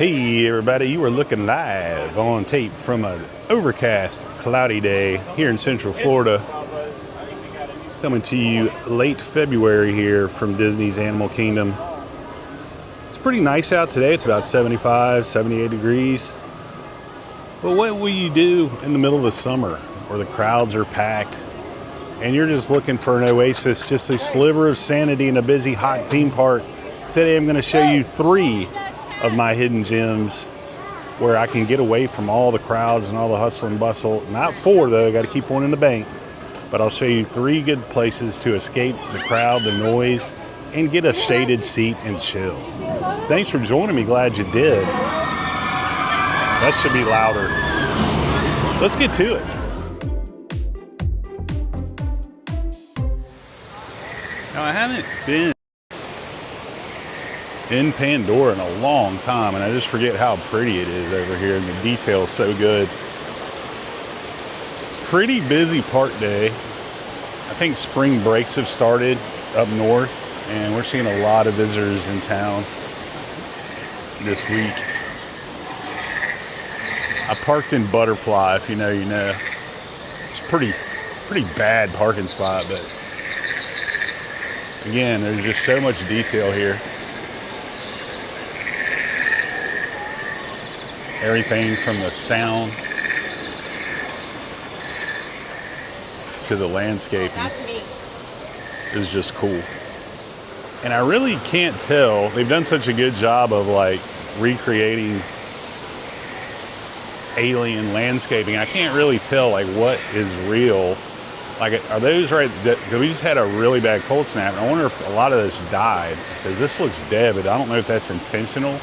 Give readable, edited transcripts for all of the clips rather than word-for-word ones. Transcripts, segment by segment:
Hey everybody, you are looking live on tape from an overcast, cloudy day here in Central Florida. Coming to you late February here from Disney's Animal Kingdom. It's pretty nice out today. It's about 75, 78 degrees. But what will you do in the middle of the summer where the crowds are packed and you're just looking for an oasis, just a sliver of sanity in a busy, hot theme park? Today I'm going to show you 3 of my hidden gems where I can get away from all the crowds and all the hustle and bustle. Not 4 though, I got to keep one in the bank. But I'll show you 3 good places to escape the crowd, the noise, and get a shaded seat and chill. Thanks for joining me, glad you did. That should be louder. Let's get to it. Now I haven't been in Pandora in a long time, and I just forget how pretty it is over here, and the detail's so good. Pretty busy park day. I think spring breaks have started up north, and we're seeing a lot of visitors in town this week. I parked in Butterfly, if you know, you know. It's a pretty bad parking spot, but again, there's just so much detail here. Everything from the sound to the landscaping is just cool. And I really can't tell, they've done such a good job of like recreating alien landscaping. I can't really tell like what is real. Like, are those right? Because we just had a really bad cold snap. I wonder if a lot of this died, because this looks dead, but I don't know if that's intentional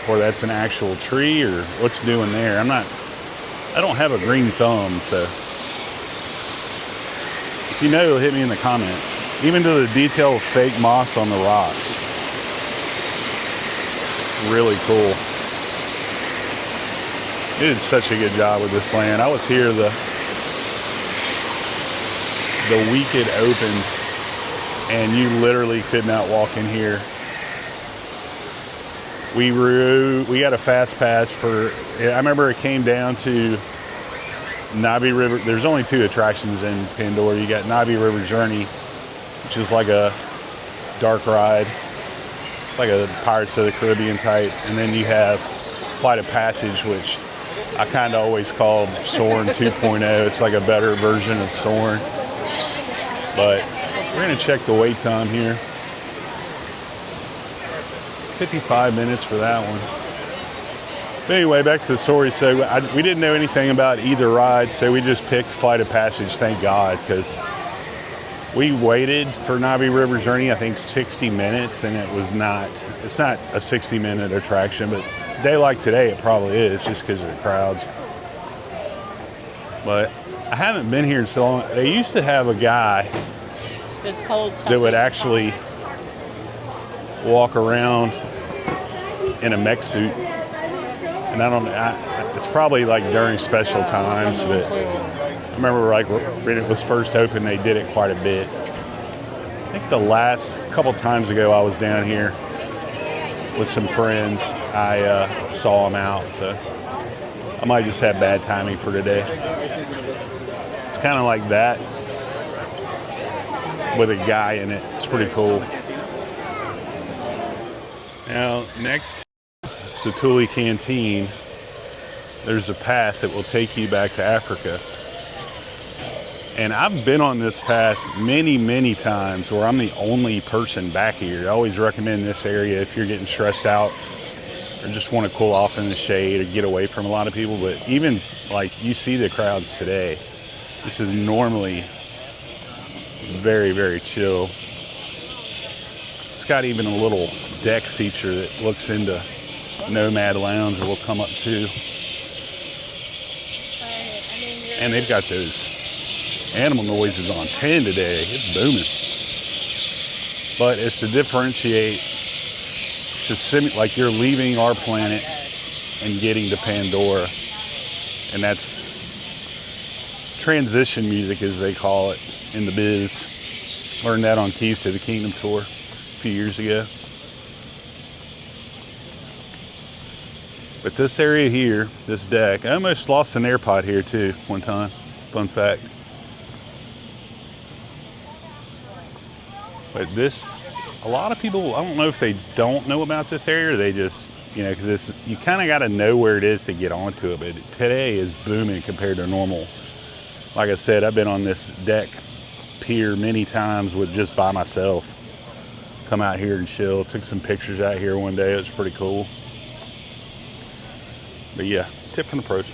or that's an actual tree or what's doing there. I don't have a green thumb, so if you know, hit me in the comments. Even to the detail of fake moss on the rocks. It's really cool. They did such a good job with this land. I was here the week it opened, and you literally could not walk in here. We got a fast pass for, I remember it came down to Navi River. There's only 2 attractions in Pandora. You got Navi River Journey, which is like a dark ride, like a Pirates of the Caribbean type. And then you have Flight of Passage, which I kind of always call Soarin' 2.0. It's like a better version of Soarin'. But we're going to check the wait time here. 55 minutes for that one. But anyway, back to the story. So we didn't know anything about either ride, so we just picked Flight of Passage, thank God, because we waited for Navi River Journey, I think 60 minutes, and it's not a 60-minute attraction, but a day like today, it probably is, just because of the crowds. But I haven't been here in so long. They used to have a guy that would actually walk around in a mech suit, and it's probably like during special times, but I remember like when it was first open, they did it quite a bit. I think the last couple times ago I was down here with some friends, I saw them out, so I might just have bad timing for today. It's kind of like that with a guy in it. It's pretty cool. Now, next, Satuli Canteen, there's a path that will take you back to Africa. And I've been on this path many, many times where I'm the only person back here. I always recommend this area if you're getting stressed out or just want to cool off in the shade or get away from a lot of people. But even like you see the crowds today, this is normally very, very chill. It's got even a little deck feature that looks into Nomad Lounge that we'll come up to. And they've got those animal noises on 10 today. It's booming. But it's to differentiate, like you're leaving our planet and getting to Pandora. And that's transition music, as they call it in the biz. Learned that on Keys to the Kingdom tour a few years ago. But this area here, this deck, I almost lost an AirPod here too one time. Fun fact. But this, a lot of people, I don't know if they don't know about this area or they just, you know, because you kind of got to know where it is to get onto it. But today is booming compared to normal. Like I said, I've been on this deck pier many times with just by myself. Come out here and chill. Took some pictures out here one day. It was pretty cool. But yeah, tip from the pros.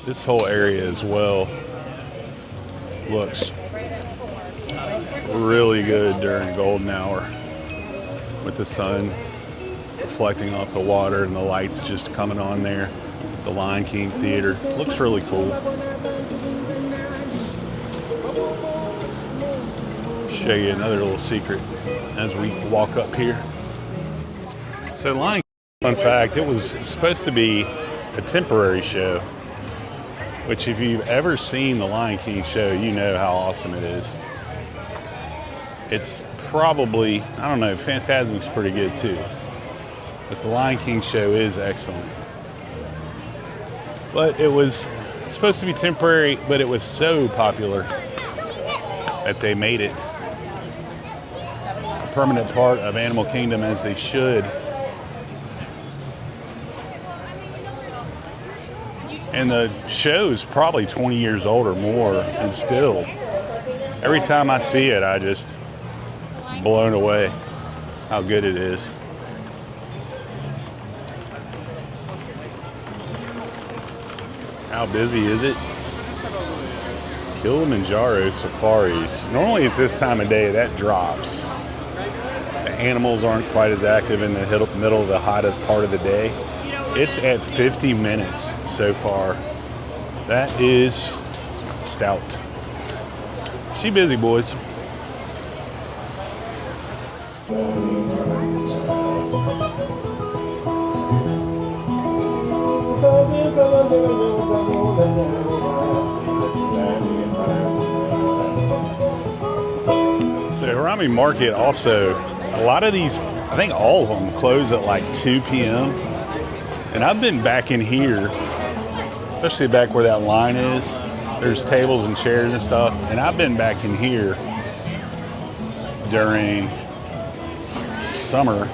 This whole area as well looks really good during golden hour with the sun reflecting off the water and the lights just coming on there. The Lion King Theater looks really cool. Show you another little secret as we walk up here. So Lion King, fun fact, it was supposed to be a temporary show, which if you've ever seen the Lion King show, you know how awesome it is. It's probably, I don't know, Phantasmic's pretty good too. But the Lion King show is excellent. But it was supposed to be temporary, but it was so popular that they made it a permanent part of Animal Kingdom, as they should. And the show's probably 20 years old or more, and still, every time I see it, I just blown away how good it is. How busy is it? Kilimanjaro safaris. Normally at this time of day, that drops. The animals aren't quite as active in the middle of the hottest part of the day. It's at 50 minutes so far. That is stout. She busy, boys. So Harami Market also, a lot of these, I think all of them close at like 2 p.m. And I've been back in here, especially back where that line is. There's tables and chairs and stuff. And I've been back in here during summer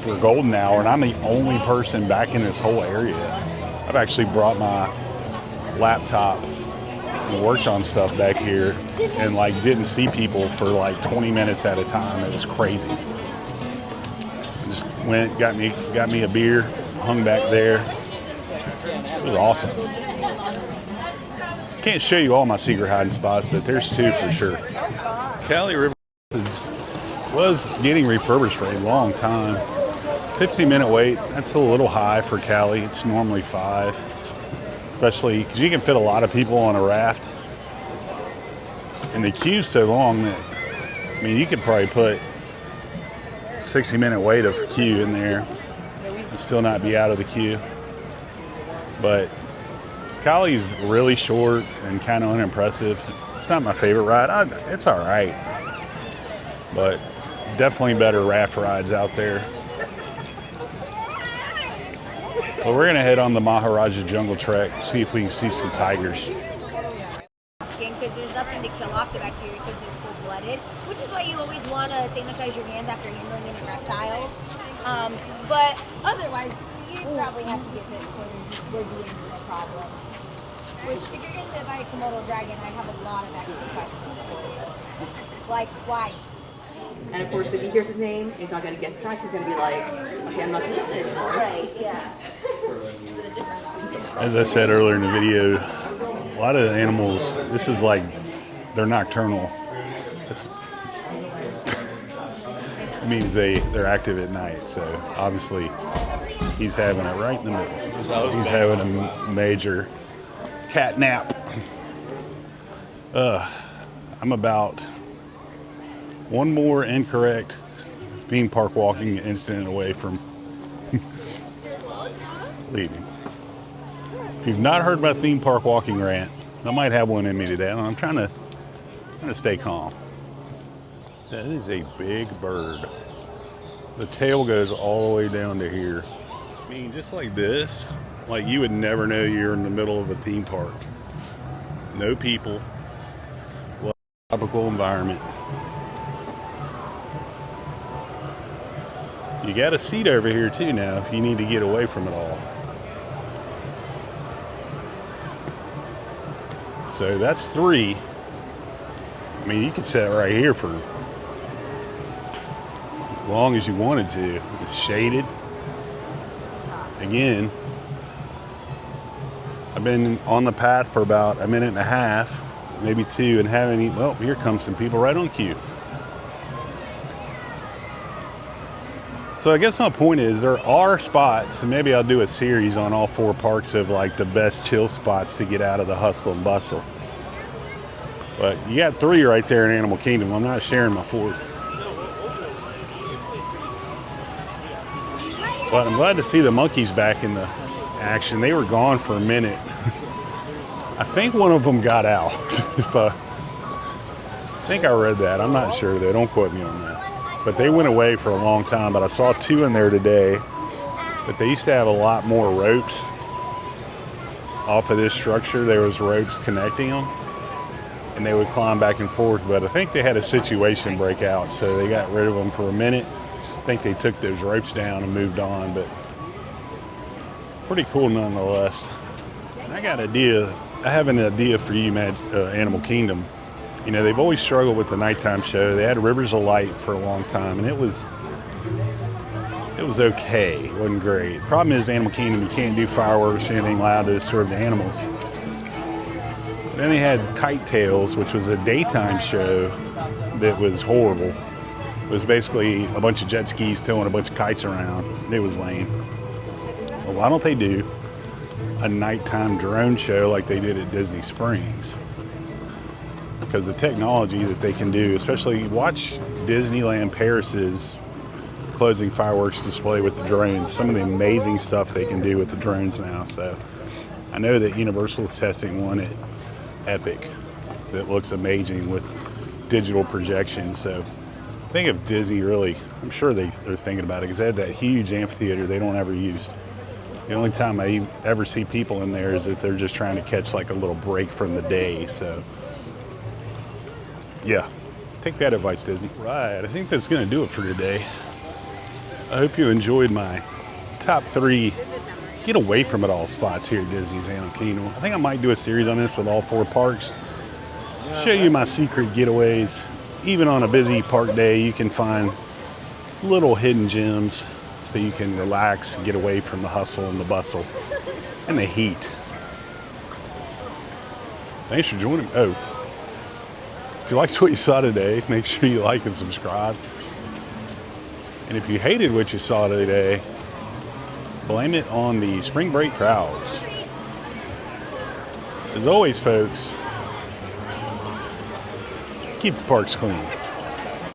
for golden hour, and I'm the only person back in this whole area. I've actually brought my laptop and worked on stuff back here and like didn't see people for like 20 minutes at a time. It was crazy. Just went, got me a beer, hung back there. It was awesome. Can't show you all my secret hiding spots, but there's two for sure. Cali River was getting refurbished for a long time. 15-minute wait, that's a little high for Cali. It's normally 5, especially because you can fit a lot of people on a raft. And the queue's so long that, I mean, you could probably put 60-minute wait of queue in there and still not be out of the queue. But Cali's really short and kind of unimpressive. It's not my favorite ride. It's all right, but definitely better raft rides out there. Well, we're gonna head on the Maharaja Jungle Trek, see if we can see some tigers. Because there's nothing to kill off the bacteria because they're full-blooded, which is why you always want to sanitize your hands after handling any reptiles. But otherwise, you probably have to get bit before we're dealing with a problem. Which, if you're getting bit by a Komodo dragon, I have a lot of extra questions for you. Like, why? And of course, if he hears his name, he's not going to get stuck. He's going to be like, okay, I'm not going to listen anymore. Right, yeah. As I said earlier in the video, a lot of the animals, this is like, they're nocturnal. It means they're active at night. So obviously, he's having it right in the middle. He's having a major cat nap. I'm about one more incorrect theme park walking incident away from leaving. If you've not heard my theme park walking rant, I might have one in me today. I'm trying to stay calm. That is a big bird. The tail goes all the way down to here. I mean, just like this, like you would never know you're in the middle of a theme park. No people. Well, tropical environment. You got a seat over here too now if you need to get away from it all. So that's 3. I mean, you could sit right here for as long as you wanted to. It's shaded. Again, I've been on the path for about a minute and a half, maybe 2, and haven't eaten. Well, here comes some people right on cue. So I guess my point is there are spots, and maybe I'll do a series on all 4 parks of like the best chill spots to get out of the hustle and bustle. But you got 3 right there in Animal Kingdom. I'm not sharing my 4th. But I'm glad to see the monkeys back in the action. They were gone for a minute. I think one of them got out. I think I read that. I'm not sure though. Don't quote me on that. But they went away for a long time. But I saw 2 in there today. But they used to have a lot more ropes off of this structure. There was ropes connecting them. And they would climb back and forth. But I think they had a situation break out. So they got rid of them for a minute. I think they took those ropes down and moved on. But pretty cool nonetheless. I got an idea. I have an idea for you, Animal Kingdom. You know, they've always struggled with the nighttime show. They had Rivers of Light for a long time, and it was okay. It wasn't great. The problem is, Animal Kingdom, you can't do fireworks or anything loud to disturb the animals. Then they had Kite Tales, which was a daytime show that was horrible. It was basically a bunch of jet skis towing a bunch of kites around. It was lame. Well, why don't they do a nighttime drone show like they did at Disney Springs? Because the technology that they can do, especially watch Disneyland Paris's closing fireworks display with the drones, some of the amazing stuff they can do with the drones now. So I know that Universal is testing one at Epic that looks amazing with digital projection. So I think if Disney really, I'm sure they're thinking about it, because they had that huge amphitheater they don't ever use. The only time I ever see people in there is if they're just trying to catch like a little break from the day. So yeah, take that advice, Disney. Right, I think that's gonna do it for today. I hope you enjoyed my top 3 get away from it all spots here at Disney's Animal Kingdom. I think I might do a series on this with all 4 parks. Show you my secret getaways. Even on a busy park day, you can find little hidden gems so you can relax and get away from the hustle and the bustle and the heat. Thanks for joining me. Oh, if you liked what you saw today, make sure you like and subscribe. And if you hated what you saw today, blame it on the spring break crowds. As always, folks, keep the parks clean.